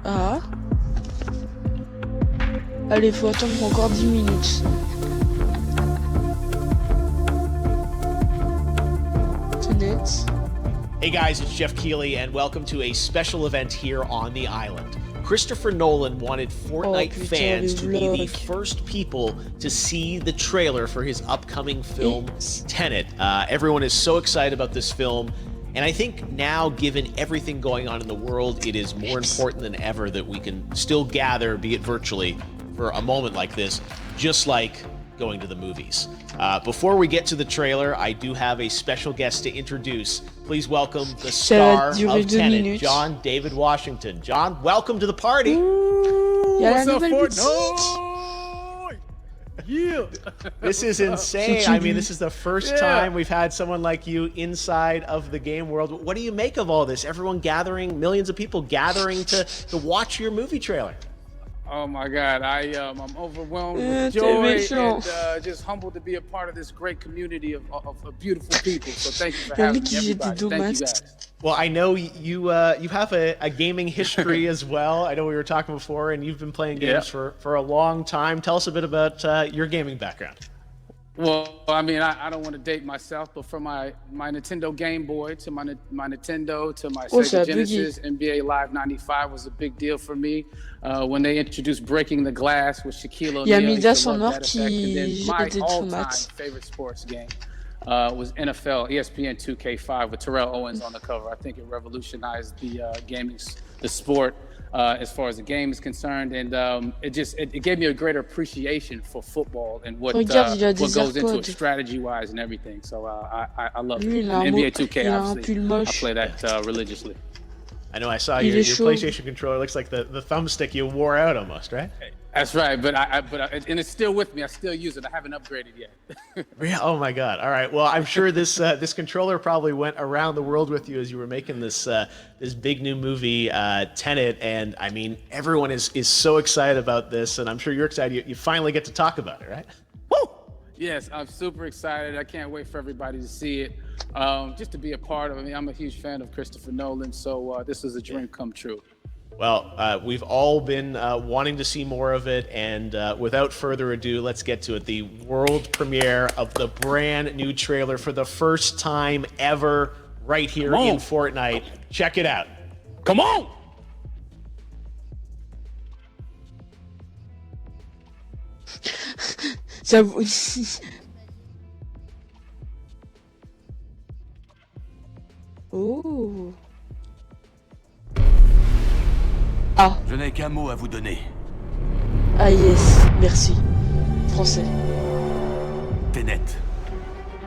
Ah. Allez, faut attendre encore 10 minutes. TENET. Hey guys, it's Jeff Keighley, and welcome to a special event here on the island. Christopher Nolan wanted FORTNITE fans to be the first people to see the trailer for his upcoming film, TENET. Everyone is so excited about this film, and I think now, given everything going on in the world, it is more important than ever that we can still gather, be it virtually, for a moment like this, just like going to the movies. Before we get to the trailer, I do have a special guest to introduce. Please welcome the star of TENET, John David Washington. John, welcome to the party. What's up, FORTNITE? Yeah. This is insane. I mean, this is the first time we've had someone like you inside of the game world. What do you make of all this? Everyone gathering, millions of people gathering to watch your movie trailer. Oh my God, I'm overwhelmed with joy and just humbled to be a part of this great community of beautiful people. So thank you for having me, everybody. Thank you guys. Well, I know you have a gaming history as well. I know we were talking before, and you've been playing games for a long time. Tell us a bit about your gaming background. Well, I mean, I don't want to date myself, but from my Nintendo Game Boy to my Nintendo to my Sega Genesis, NBA Live 95 was a big deal for me. When they introduced Breaking the Glass with Shaquille O'Neal, I used to love that effect. And then my all-time favorite sports game was NFL ESPN 2K5 with Terrell Owens on the cover. I think it revolutionized the the sport. As far as the game is concerned, and it gave me a greater appreciation for football and what goes into it strategy-wise and everything. So I love it. NBA 2K, obviously, I play that religiously. I know I saw your PlayStation controller. Looks like the thumbstick you wore out almost, right? That's right, but and it's still with me. I still use it. I haven't upgraded yet. Yeah. Oh my God. All right. Well, I'm sure this this controller probably went around the world with you as you were making this this big new movie, TENET, and I mean everyone is so excited about this, and I'm sure you're excited. You finally get to talk about it, right? Woo! Yes, I'm super excited. I can't wait for everybody to see it. Just to be a part of it. I mean, I'm a huge fan of Christopher Nolan, so this is a dream come true. Well, we've all been wanting to see more of it, and without further ado, let's get to it. The world premiere of the brand new trailer for the first time ever right here in FORTNITE. Check it out. Come on! Oh. Ah. Je n'ai qu'un mot à vous donner. Ah yes, merci. Français. TENET.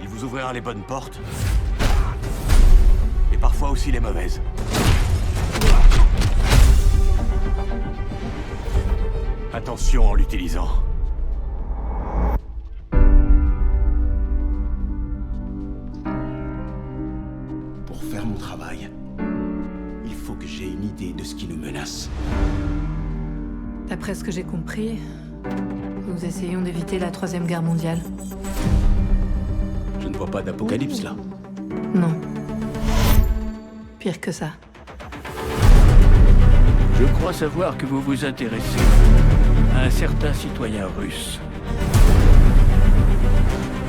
Il vous ouvrira les bonnes portes. Et parfois aussi les mauvaises. Attention en l'utilisant. Pour faire mon travail, il faut que j'ai une idée de ce qui nous menace. D'après ce que j'ai compris, nous essayons d'éviter la Troisième Guerre mondiale. Je ne vois pas d'apocalypse là. Non. Pire que ça. Je crois savoir que vous vous intéressez à un certain citoyen russe.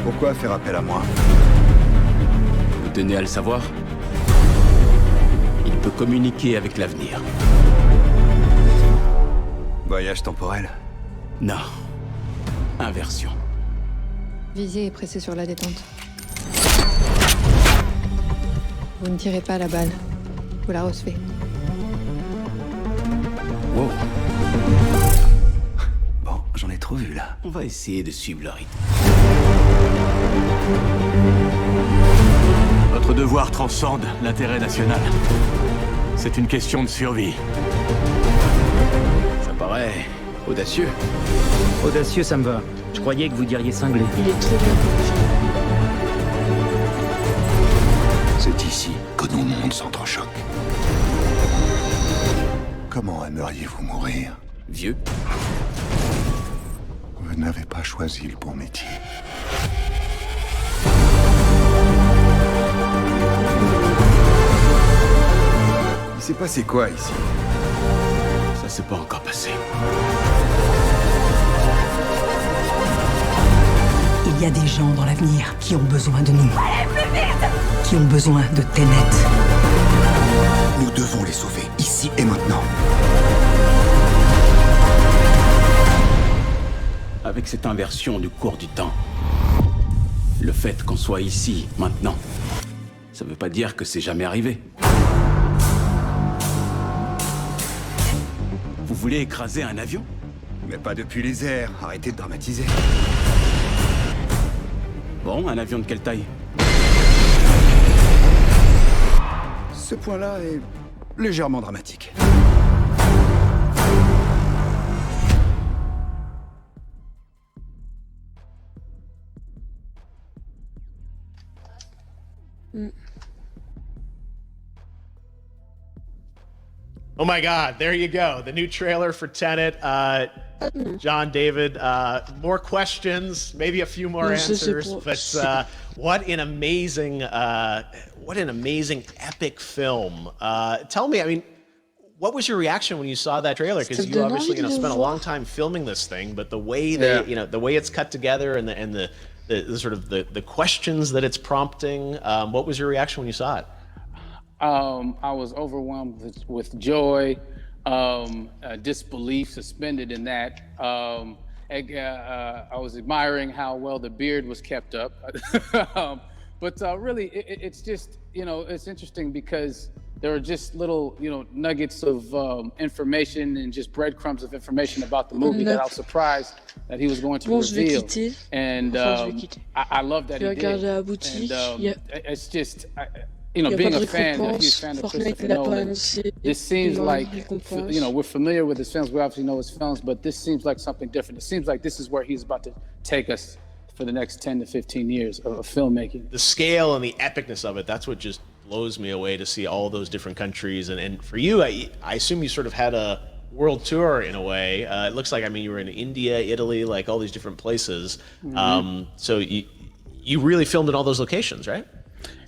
Pourquoi faire appel à moi? Vous tenez à le savoir? Il peut communiquer avec l'avenir. Voyage temporel? Non. Inversion. Visier est pressé sur la détente. Vous ne tirez pas la balle. Vous la recevez. Wow. Bon, j'en ai trop vu là. On va essayer de suivre le rythme. Votre devoir transcende l'intérêt national. C'est une question de survie. Ça paraît audacieux. Audacieux, ça me va. Je croyais que vous diriez cinglé. Il est trop bien. C'est ici que nos mondes s'entrechoquent. Comment aimeriez-vous mourir? Vieux. Vous n'avez pas choisi le bon métier. Il s'est passé quoi ici? Ça s'est pas encore passé. Il y a des gens dans l'avenir qui ont besoin de nous. Allez, plus vite! Qui ont besoin de TENET. Nous devons les sauver, ici et maintenant. Avec cette inversion du cours du temps, le fait qu'on soit ici, maintenant, ça veut pas dire que c'est jamais arrivé. Vous voulez écraser un avion? Mais pas depuis les airs, arrêtez de dramatiser. Bon, un avion de quelle taille? Ce point-là est légèrement dramatique. Oh my God, there you go. The new trailer for Tenet. John, David, more questions, maybe a few more answers, but what an amazing epic film. Tell me, I mean, what was your reaction when you saw that trailer? Because you obviously, spent a long time filming this thing, but the way they, the way it's cut together and the sort of the questions that it's prompting, what was your reaction when you saw it? I was overwhelmed with joy, disbelief suspended in that. I was admiring how well the beard was kept up. But really, it's just, it's interesting because there are just little, nuggets of information and just breadcrumbs of information about the movie that I was surprised that he was going to reveal. And I love that he did. And it's just... being a fan, a huge fan of Christopher Nolan, this seems like, we're familiar with his films, we obviously know his films, but this seems like something different. It seems like this is where he's about to take us for the next 10 to 15 years of filmmaking. The scale and the epicness of it, that's what just blows me away, to see all those different countries. And for you, I assume you sort of had a world tour in a way. It looks like, you were in India, Italy, like all these different places. So you really filmed in all those locations, right?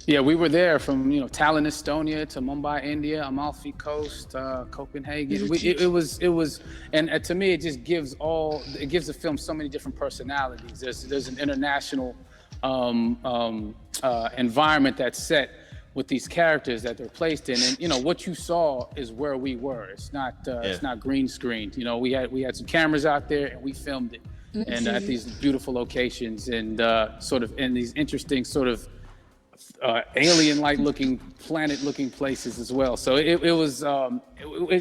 Yeah, we were there from Tallinn, Estonia, to Mumbai, India, Amalfi Coast, Copenhagen. It was, and to me, it just gives the film so many different personalities. There's an international environment that's set with these characters that they're placed in, and what you saw is where we were. It's not green screened. We had some cameras out there and we filmed it, and at these beautiful locations and sort of in these interesting sort of alien-like looking, planet-looking places as well. So it was,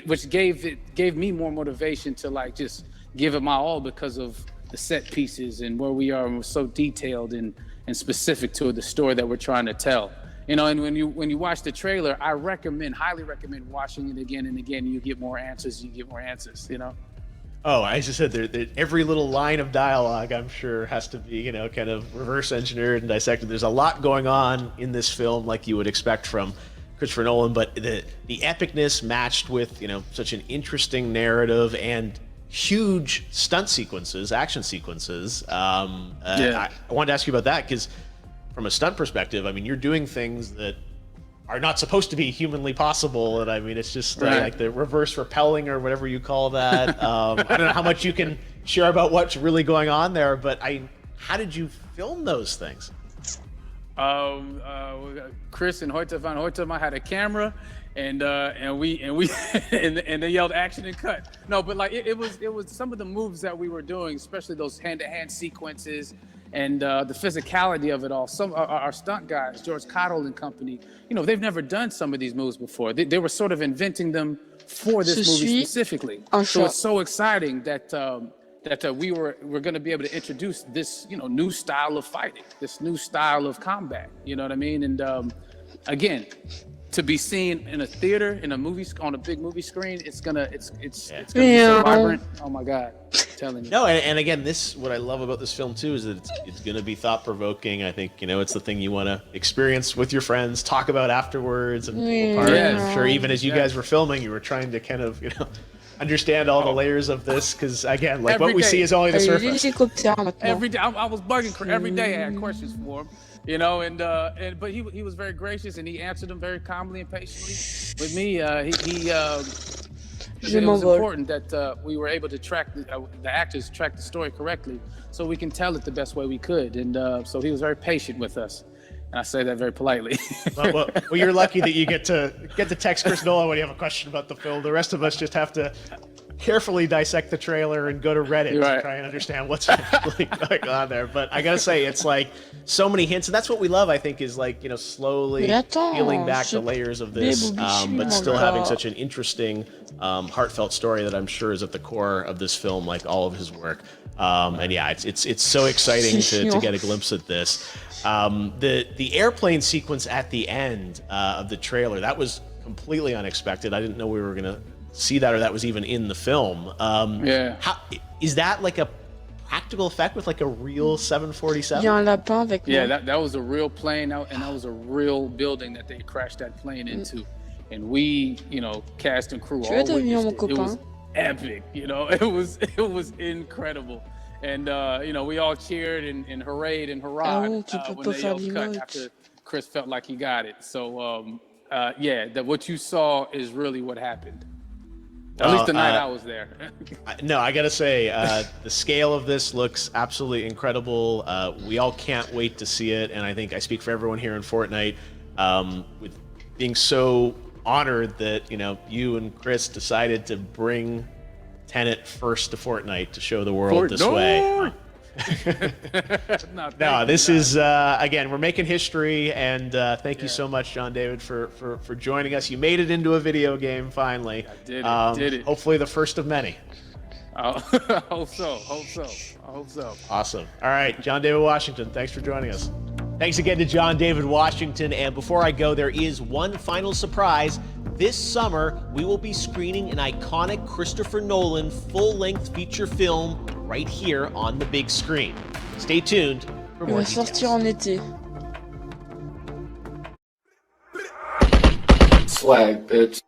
which gave me more motivation to just give it my all because of the set pieces and where we are, and we're so detailed and specific to the story that we're trying to tell. And when you watch the trailer, I highly recommend watching it again and again. You get more answers. Oh, I just said every little line of dialogue, I'm sure, has to be, kind of reverse engineered and dissected. There's a lot going on in this film, like you would expect from Christopher Nolan, but the epicness matched with, such an interesting narrative and huge stunt sequences, action sequences. I wanted to ask you about that because from a stunt perspective, you're doing things that are not supposed to be humanly possible, and it's just like the reverse rappelling or whatever you call that. I don't know how much you can share about what's really going on there, but how did you film those things? Chris and Hoyte van Hoytema had a camera, and they yelled action and cut. No, but it was some of the moves that we were doing, especially those hand-to-hand sequences. And the physicality of it all. Some our stunt guys, George Cottle and company, they've never done some of these moves before. They were sort of inventing them for this movie specifically. So it's so exciting that we're going to be able to introduce this new style of fighting, this new style of combat. You know what I mean? And again, to be seen in a theater, in a movie, on a big movie screen, it's gonna be so vibrant. Oh my God, I'm telling you. No, and again, what I love about this film too is that it's gonna be thought provoking. I think it's the thing you want to experience with your friends, talk about afterwards, and pull apart. I'm sure even as you guys were filming, you were trying to kind of understand all the layers of this, because again, like what we day. see is only the surface. Every day, I was bugging every day. I had questions for him, you know, but he was very gracious and he answered them very calmly and patiently with me. It was important that we were able to track the actors track the story correctly, so we can tell it the best way we could. And so he was very patient with us. And I say that very politely. well, you're lucky that you get to text Chris Nolan when you have a question about the film. The rest of us just have to carefully dissect the trailer and go to Reddit to try and understand what's actually going on there. But I gotta say, it's like so many hints, and that's what we love, I think, is like, you know, slowly peeling back the layers of this, but still having such an interesting, heartfelt story that I'm sure is at the core of this film, like all of his work. And yeah, it's so exciting to get a glimpse at this. The airplane sequence at the end of the trailer, that was completely unexpected. I didn't know we were gonna see that, or that was even in the film. How, is that like a practical effect with like a real 747? Yeah, that was a real plane, and that was a real building that they crashed that plane into. And we, you know, cast and crew all witnessed it. It was epic, you know. It was incredible. And you know, we all cheered and hurrayed and hurrahed when they yelled cut after Chris felt like he got it. So yeah, what you saw is really what happened. At least the night I was there. No, I gotta say, the scale of this looks absolutely incredible. We all can't wait to see it, and I think I speak for everyone here in Fortnite, with being so honored that, you know, you and Chris decided to bring Tenet first to Fortnite to show the world this way. No, this is again, we're making history, and thank you so much, John David, for joining us. You made it into a video game finally. I did it. Hopefully the first of many. I hope so. Awesome. All right, John David Washington, thanks for joining us. Thanks again to John David Washington. And before I go, there is one final surprise. This summer, we will be screening an iconic Christopher Nolan full-length feature film right here on the big screen. Stay tuned for more details. Sortir en été. Swag, bitch.